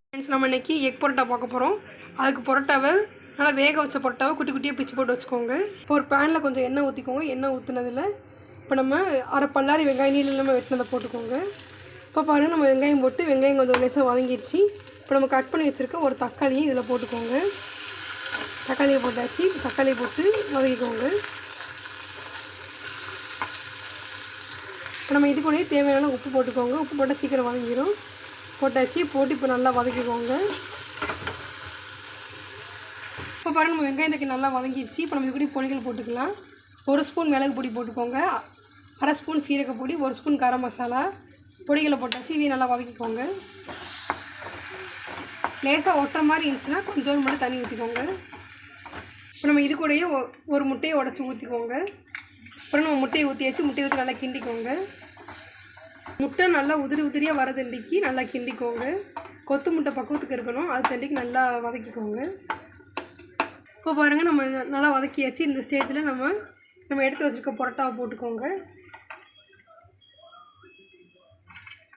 Friends, நம்ம இன்றைக்கி egg parotta பார்க்க போகிறோம். அதுக்கு பரோட்டாவை நல்லா வேக வச்ச பரோட்டாவை குட்டி குட்டியாக பிச்சு போட்டு வச்சுக்கோங்க. இப்போ ஒரு பேனில் கொஞ்சம் எண்ணெய் ஊற்றிக்கோங்க. எண்ணெய் ஊற்றுனதில் இப்போ நம்ம அரை பல்லாரி வெங்காயம் நீளமாக வெட்டினதை போட்டுக்கோங்க. இப்போ பாருங்கள், நம்ம வெங்காயம் போட்டு வெங்காயம் கொஞ்சம் லேசாக வதங்கிடுச்சு. இப்போ நம்ம கட் பண்ணி வச்சுருக்க ஒரு தக்காளியை இதில் போட்டுக்கோங்க. தக்காளியை போட்டாச்சு. தக்காளியை போட்டு வதக்கிக்கோங்க. இப்போ நம்ம இது கூடயே தேவையான உப்பு போட்டுக்கோங்க. உப்பு போட்டால் சீக்கிரம் வதங்கிடும். போட்டாச்சு. போட்டு இப்போ நல்லா வதக்கிக்கோங்க. இப்போ பாருங்கள், நம்ம வெங்காயத்துக்கு நல்லா வதங்கிடுச்சு. இப்போ நம்ம இது கூட பொடிகள் போட்டுக்கலாம். 1 ஸ்பூன் மிளகு பொடி போட்டுக்கோங்க. அரை ஸ்பூன் சீரகப்பொடி, 1 ஸ்பூன் கரம் மசாலா பொடிகளை போட்டாச்சு. இதையும் நல்லா வதக்கிக்கோங்க. லேசாக ஒட்டுற மாதிரி இருந்துச்சுன்னா கொஞ்சம் மட்டும் தண்ணி ஊற்றிக்கோங்க. இப்போ நம்ம இது கூடயே ஒரு முட்டையை உடச்சி ஊற்றிக்கோங்க. அப்புறம் நம்ம முட்டையை ஊற்றியாச்சு. முட்டையை ஊற்றி நல்லா கிண்டிக்கோங்க. முட்டை நல்லா உதிரியாக வர தண்டிக்கு நல்லா கிண்டிக்கோங்க. கொத்து முட்டை பக்குவத்துக்கு இருக்கணும். அது தண்டிக்கு நல்லா வதக்கிக்கோங்க. இப்போ பாருங்கள், நம்ம நல்லா வதக்கியாச்சு. இந்த ஸ்டேஜில் நம்ம எடுத்து வச்சுருக்க பரோட்டாவை போட்டுக்கோங்க.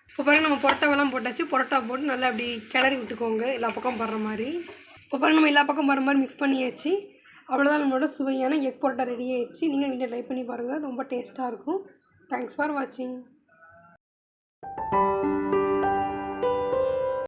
இப்போ பாருங்கள், நம்ம பரோட்டாவெல்லாம் போட்டாச்சு. பரோட்டா போட்டு நல்லா அப்படி கிளறி விட்டுக்கோங்க, எல்லா பக்கம் படுற மாதிரி. இப்போ பாருங்கள், நம்ம எல்லா பக்கம் படுற மாதிரி மிக்ஸ் பண்ணியாச்சு. அவ்வளோதான், நம்மளோட சுவையான எக் பரோட்டா ரெடி ஆயிடுச்சு. நீங்கள் வீட்டில் ட்ரை பண்ணி பாருங்கள், ரொம்ப டேஸ்ட்டாக இருக்கும். தேங்க்ஸ் ஃபார் வாட்சிங்.